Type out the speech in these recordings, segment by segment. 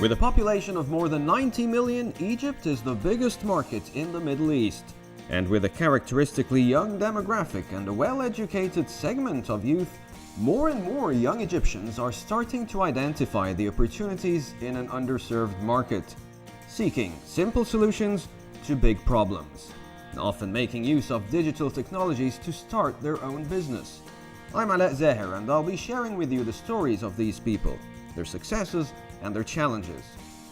With a population of more than 90 million, Egypt is the biggest market in the Middle East. And with a characteristically young demographic and a well-educated segment of youth, more and more young Egyptians are starting to identify the opportunities in an underserved market, seeking simple solutions to big problems, and often making use of digital technologies to start their own business. I'm Alaa Zaher, and I'll be sharing with you the stories of these people, their successes and their challenges.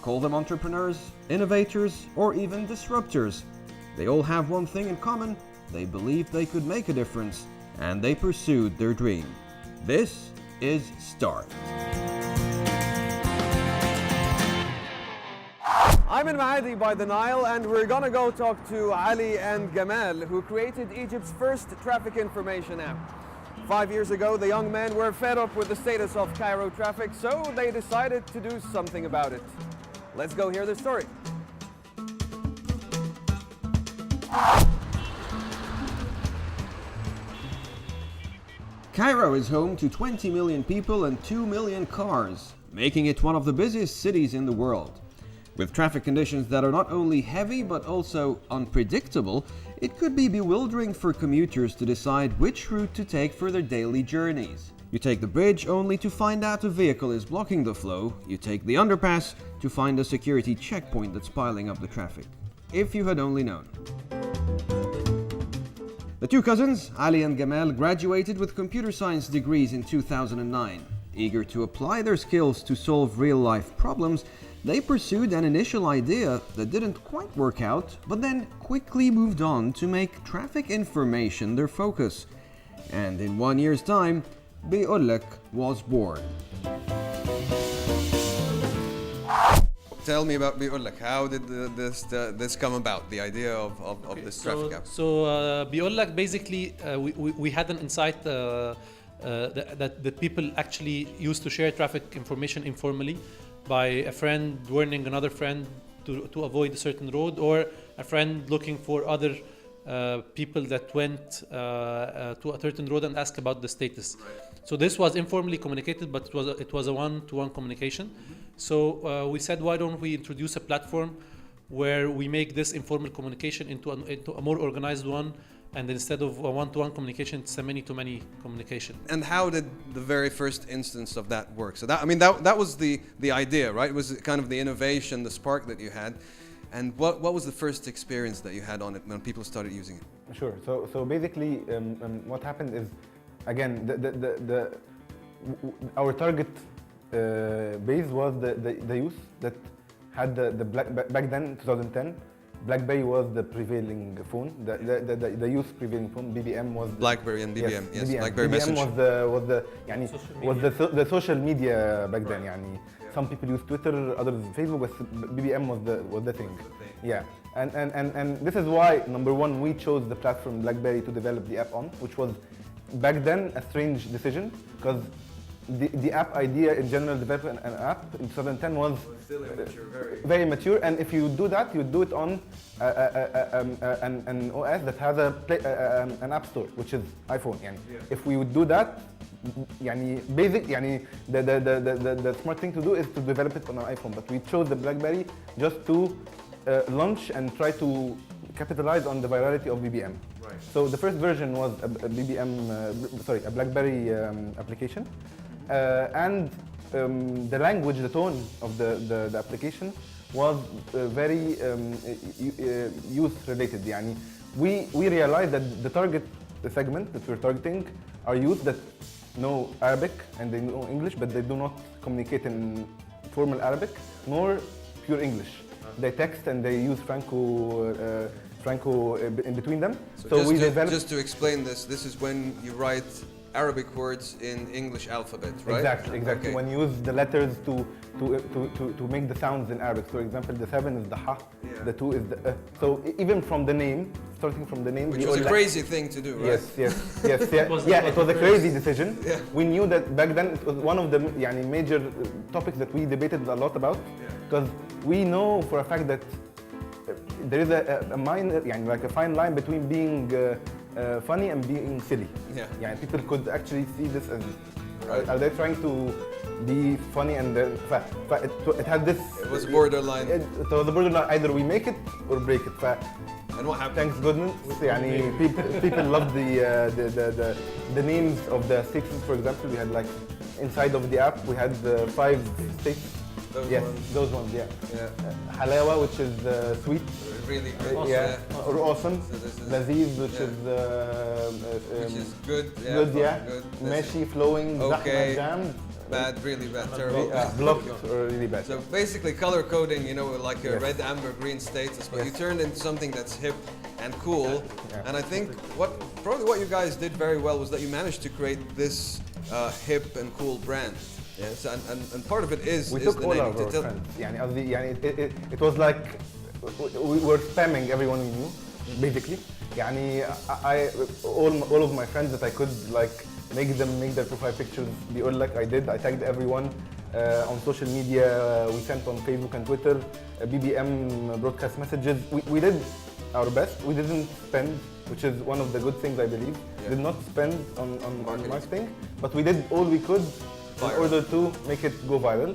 Call them entrepreneurs, innovators, or even disruptors. They all have one thing in common: they believed they could make a difference, and they pursued their dream. This is Start. I'm in Maadi by the Nile, and we're gonna go talk to Ali and Gamal, who created Egypt's first traffic information app. 5 years ago, the young men were fed up with the status of Cairo traffic, so they decided to do something about it. Let's go hear their story. Cairo is home to 20 million people and 2 million cars, making it one of the busiest cities in the world. With traffic conditions that are not only heavy but also unpredictable, it could be bewildering for commuters to decide which route to take for their daily journeys. You take the bridge only to find out a vehicle is blocking the flow. You take the underpass to find a security checkpoint that's piling up the traffic. If you had only known. The two cousins, Ali and Gamal, graduated with computer science degrees in 2009. Eager to apply their skills to solve real-life problems, they pursued an initial idea that didn't quite work out, but then quickly moved on to make traffic information their focus. And in 1 year's time, بيقولك was born. Tell me about بيقولك. How did this come about, the idea of this traffic app? بيقولك basically we had an insight that people actually used to share traffic information informally by a friend warning another friend to avoid a certain road, or a friend looking for other people that went to a certain road and ask about the status. Right. So this was informally communicated, but it was a one-to-one communication. So we said, why don't we introduce a platform where we make this informal communication into a more organized one, and instead of a one-to-one communication, it's a many-to-many communication. And how did the very first instance of that work? So that was the idea, right? It was kind of the innovation, the spark that you had. And what was the first experience that you had on it when people started using it? Sure. So basically, what happened is, again, our target base was the youth that had back then, 2010. BlackBerry was the prevailing phone. The youth prevailing phone. BBM was BlackBerry and BBM. Yes, BBM. BlackBerry BBM Messenger. was the social media back then. يعني. Some people use Twitter, others Facebook, but BBM was the thing. Yeah, and this is why, number one, we chose the platform BlackBerry to develop the app on, which was back then a strange decision, because the app idea in general, developing an app in 2010 was still immature, very mature, and if you do that, you do it on an OS that has an app store, which is iPhone. يعني. Yeah. If we would do that, يعني basic, يعني the smart thing to do is to develop it on an iPhone, but we chose the BlackBerry just to launch and try to capitalize on the virality of BBM. Right. So the first version was a BlackBerry application, and the language, the tone of the application was very youth-related. يعني we realized that the target segment that we're targeting are youth that know Arabic and they know English, but they do not communicate in formal Arabic nor pure English. They text and they use Franco in between them. So we developed. Just to explain this is when you write Arabic words in English alphabet, right? Exactly. Okay. When you use the letters to make the sounds in Arabic. For example, the 7 is the ha, Yeah. the 2 is the So even from the name, starting from the name, Which was a crazy thing to do, right? Yes. It was a crazy decision. Yeah. We knew that back then it was one of the major topics that we debated a lot about, because we know for a fact that there is a fine line between being funny and being silly. Yeah. People could actually see this as, Right. are they trying to be funny, and then it had this. It was borderline. It was a borderline. Either we make it or break it. And what happened? Thanks goodness, يعني people loved the names of the states. For example, we had like inside of the app we had 5 states. Those ones, yeah. Halawa, which is sweet. Really good. Awesome. Yeah. Or awesome. So this is- Laziz, which which is good. Yeah. good, yeah. Good. Meshi, flowing, Okay. zahma, jam. Bad, really bad, terrible. Blocked or really bad. So basically color coding, you know, like a Yes. red, amber, green status, but you Yes. turned into something that's hip and cool. Yeah. And I think probably what you guys did very well was that you managed to create this hip and cool brand. Yes, and part of it is We is took the all naming. of our To tell- friends. يعني it was like we were spamming everyone we knew, basically. يعني all of my friends that I could like make their profile pictures بيقول like I tagged everyone on social media. We sent on Facebook and Twitter BBM broadcast messages. We did our best. We didn't spend, which is one of the good things I believe. Did not spend on marketing, but we did all we could in order to make it go viral.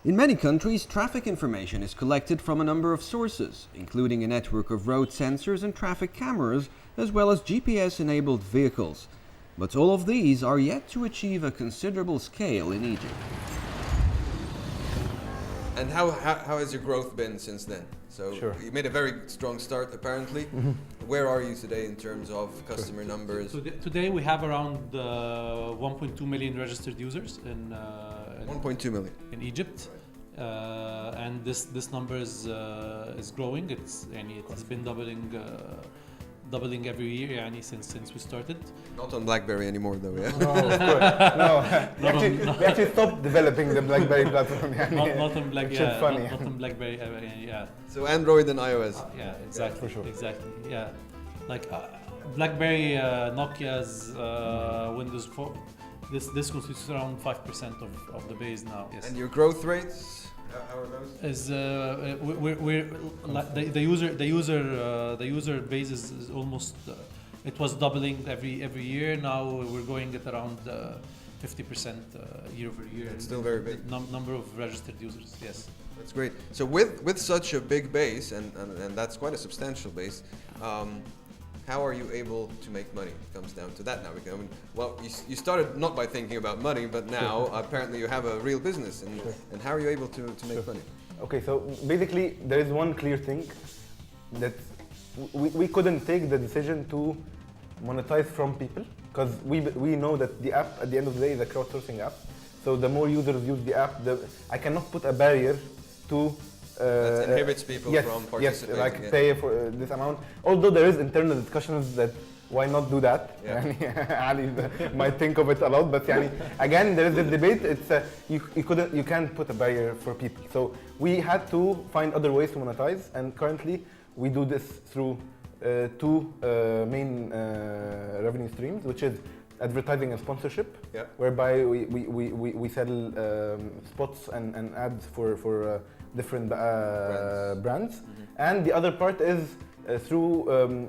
In many countries, traffic information is collected from a number of sources, including a network of road sensors and traffic cameras, as well as GPS-enabled vehicles. But all of these are yet to achieve a considerable scale in Egypt. And how has your growth been since then? So Sure. you made a very strong start apparently. Where are you today in terms of customer numbers? Today we have around 1.2 million registered users in 1.2 million. in Egypt, and this number is growing. It's been doubling every year since we started. Not on BlackBerry anymore though, yeah? No, of course. No. We actually stopped developing the BlackBerry platform. Not on Black, Which is yeah, funny. not on BlackBerry, yeah. So Android and iOS. Yeah, exactly. for sure. Exactly. Yeah, like BlackBerry, Nokia's, Windows Phone. This constitutes around 5% of the base now. Yes. And your growth rates? How are those? Is we're like the user base is almost it was doubling every year. Now we're going at around 50% year over year. It's still very big. Number of registered users. Yes. That's great. So with such a big base, and that's quite a substantial base, how are you able to make money? It comes down to that now. I mean, well, you started not by thinking about money, but now apparently you have a real business. And how are you able to make money? Okay, so basically there is one clear thing that we couldn't take the decision to monetize from people, because we know that the app at the end of the day is a crowdsourcing app. So the more users use the app, I cannot put a barrier to That inhibits people yes, from participating. Yes, like pay for this amount. Although there is internal discussions that why not do that? Yeah. Ali might think of it a lot, but again, there is this debate. It's you can't put a barrier for people. So we had to find other ways to monetize, and currently we do this through 2 main revenue streams, which is advertising and sponsorship, whereby we sell spots and ads for different brands. And the other part is through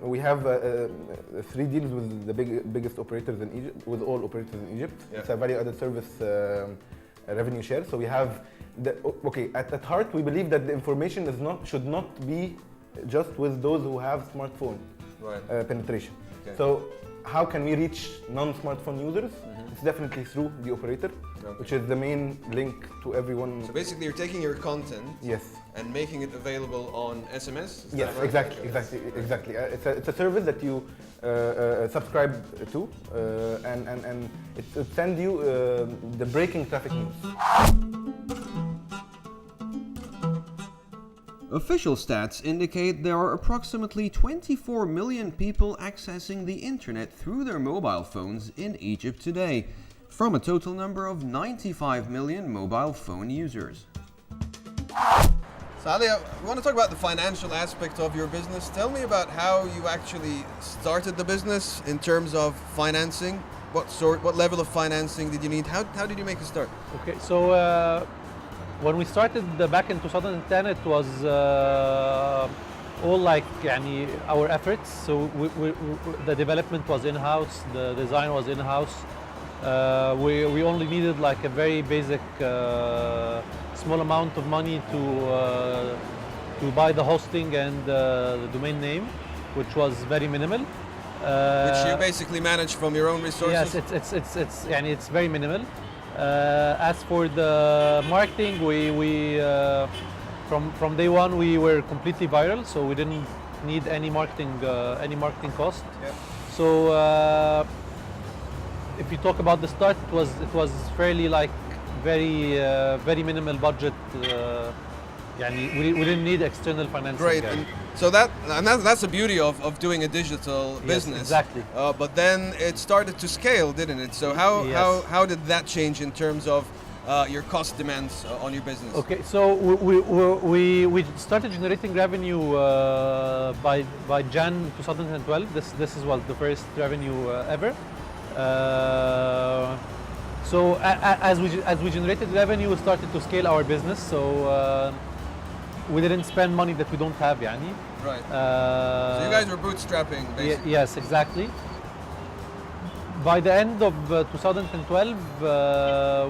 we have 3 deals with the biggest operators in Egypt, with all operators in Egypt. It's a value-added service revenue share. So we have at heart we believe that the information should not be just with those who have smartphone penetration. Okay. So how can we reach non-smartphone users? It's definitely through the operator, which is the main link to everyone. So basically you're taking your content and making it available on SMS? Yes, exactly. It's a service that you subscribe to, and it sends you the breaking traffic news. Official stats indicate there are approximately 24 million people accessing the internet through their mobile phones in Egypt today, from a total number of 95 million mobile phone users. So Ali, I want to talk about the financial aspect of your business. Tell me about how you actually started the business in terms of financing. What level of financing did you need? How did you make a start? Okay, so when we started back in 2010, it was all like our efforts. So the development was in-house, the design was in-house, We only needed like a very basic small amount of money to buy the hosting and the domain name, which was very minimal. Which you basically manage from your own resources? Yes, it's very minimal. As for the marketing, from day one we were completely viral, so we didn't need any marketing cost. Yep. So if you talk about the start, it was fairly like very minimal budget. We didn't need external financing. Great, and so that's the beauty of doing a digital business. Yes, exactly. But then it started to scale, didn't it? So how did that change in terms of your cost demands on your business? Okay, so we started generating revenue by Jan 2012. This is the first revenue ever. So as we generated revenue, we started to scale our business. So we didn't spend money that we don't have, yani. Right. So you guys were bootstrapping, basically. Yes, exactly. By the end of 2012,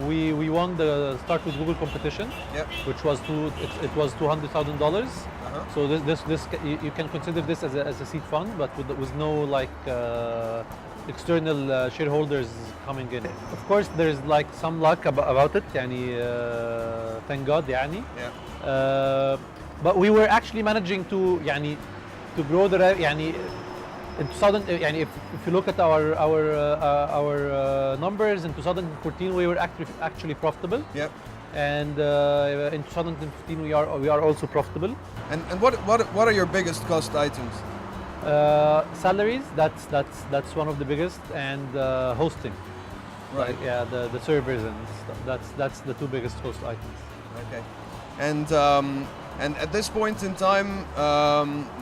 we won the Start with Google competition, Yep. which was $200,000. So this you can consider this as a seed fund, but with no like external shareholders coming in. Of course, there's like some luck about it, yani, thank God, yani. Yeah. But we were actually managing to grow the in 2000, if you look at our numbers in 2014, we were actually profitable. Yep. And in 2015 we are also profitable. And what are your biggest cost items? Salaries, that's one of the biggest, and hosting. Right. Like, yeah, the servers and stuff. That's the two biggest cost items. Okay. And at this point in time,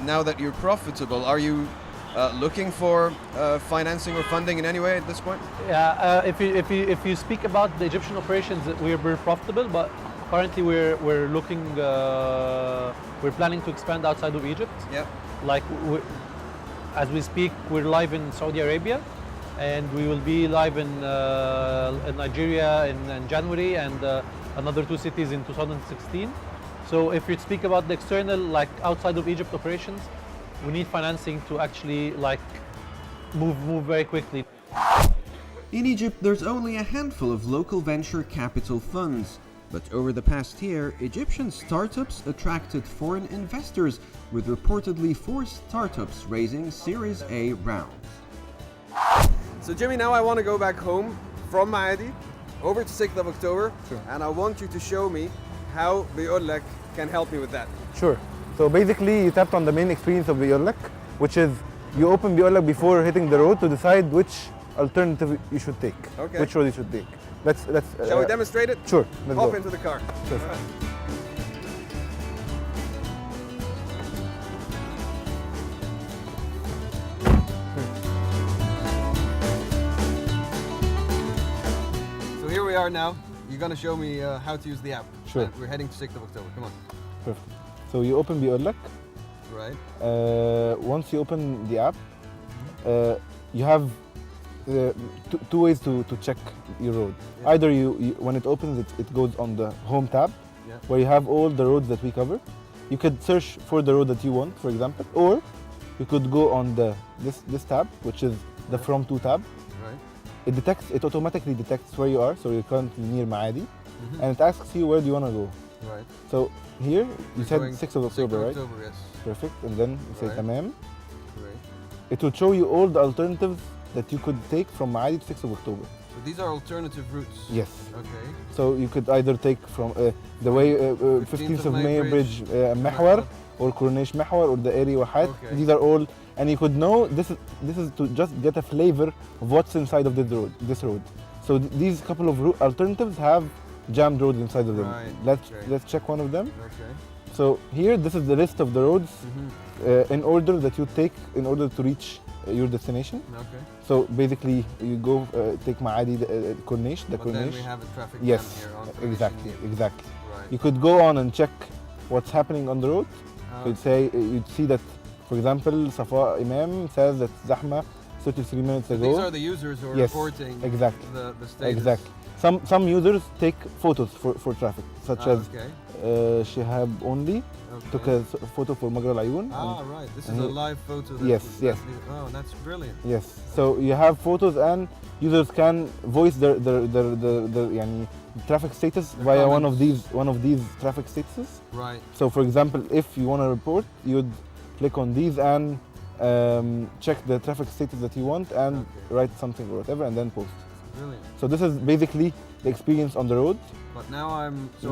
now that you're profitable, are you looking for financing or funding in any way at this point? Yeah, if you speak about the Egyptian operations, we're profitable, but currently we're looking, we're planning to expand outside of Egypt. Yeah. Like as we speak, we're live in Saudi Arabia, and we will be live in Nigeria in January, and another 2 cities in 2016. So if you speak about the external, like outside of Egypt operations, we need financing to actually like move very quickly. In Egypt, there's only a handful of local venture capital funds. But over the past year, Egyptian startups attracted foreign investors, with reportedly 4 startups raising Series A rounds. So Jimmy, now I want to go back home from Maadi over to 6th of October, Sure. and I want you to show me how Biollek can help me with that. Sure. So basically, you tapped on the main experience of Biollek, which is you open Biollek before hitting the road to decide which alternative you should take, Okay. which road you should take. Let's. Shall we demonstrate it? Sure. Let's Hop go. into the car. Sure. So here we are now. You're going to show me how to use the app. Sure. And we're heading to 6th of October. Come on. Perfect. So you open Biollek. Right. Once you open the app, you have two ways to check your road. Yeah. Either you when it opens, it goes on the home tab, Yeah. where you have all the roads that we cover. You could search for the road that you want, for example, or you could go on this tab, which is the From To tab. Right. It automatically detects where you are, so you're currently near Maadi, and it asks you where do you want to go. Right. So here you We're said going 6th of October, right? October, yes. Perfect, and then you say Right. Tamam. Right. It will show you all the alternatives that you could take from Maadi to 6th of October. So these are alternative routes. Yes. Okay. So you could either take from the way 15th of May Bridge, Mahwar, or Corniche Mahwar, or the area Wahat. Okay. These are all, and you could know this is to just get a flavor of what's inside of this road. So these couple of alternatives have jammed roads inside of them. Right, Let's check one of them. Okay. So here, this is the list of the roads Mm-hmm. in order that you take in order to reach your destination. Okay. So basically, you go take Maadi, Corniche, the But then Corniche. we have a traffic Yes, jam here on Corniche exactly, and Nil. exactly. Right. You could go on and check what's happening on the road. So you'd see that, for example, Safa Imam says that Zahma 33 minutes ago. These are the users who are Yes, reporting exactly. the status. Exactly. Some users take photos for traffic, such as Okay. Shihab only took a photo for Magra Al-Ayun. Ah, right. This is and a he- live photo. That Yes, yes. Oh, that's brilliant. Yes. So you have photos and users can voice their يعني, traffic status Their via comments. one of these traffic statuses. Right. So for example, if you want to report, you'd click on these and check the traffic status that you want and Okay. write something or whatever and then post. Brilliant. So this is basically the experience on the road. But now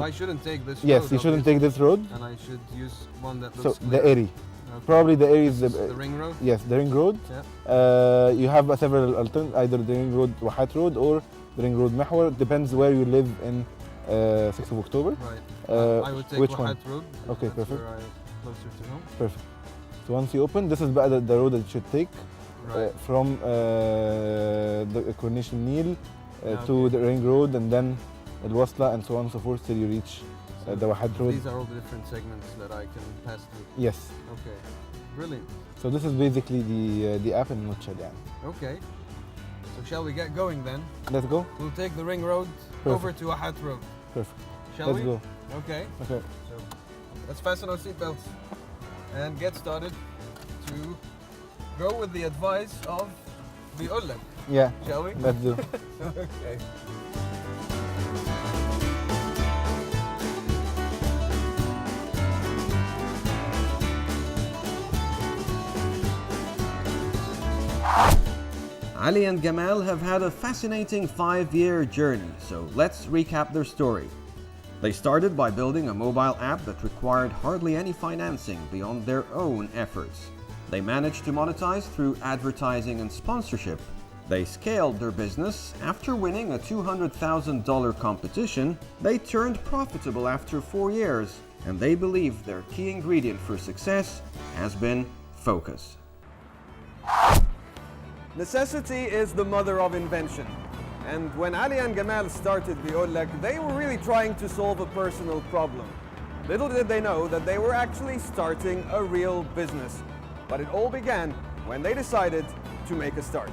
I shouldn't take this Yes, road, you shouldn't take this road. and I should use one that So looks the clear. area, Okay. probably the area is This is the ring road? yes, the ring road. Yeah. You have several alternatives, either the ring road Wahat road or the ring road Mahwar. It depends where you live in 6th of October. Right. I would take which one? Wahat road. because Okay, that's perfect. where closer to home. Perfect. So once you open, this is the road that you should take Right. from the Coronation Nil to Okay. the ring road and then Al Wasla and so on and so forth till you reach the Wahat road. These are all the different segments that I can pass through. Yes. Okay. Brilliant. So this is basically the app in a nutshell. يعني. Okay. So shall we get going then? Let's go. We'll take the ring road over to Wahat road. Perfect. Shall Let's we? go. Okay. Okay. So let's fasten our seatbelts and get started to go with the advice of the Ulek, Yeah. shall we? Let's do. Okay. Ali and Gamal have had a fascinating 5-year journey, so let's recap their story. They started by building a mobile app that required hardly any financing beyond their own efforts. They managed to monetize through advertising and sponsorship. They scaled their business. After winning a $200,000 competition, they turned profitable after 4 years, and they believe their key ingredient for success has been focus. Necessity is the mother of invention. And when Ali and Gamal started the Ulek, they were really trying to solve a personal problem. Little did they know that they were actually starting a real business. But it all began when they decided to make a start.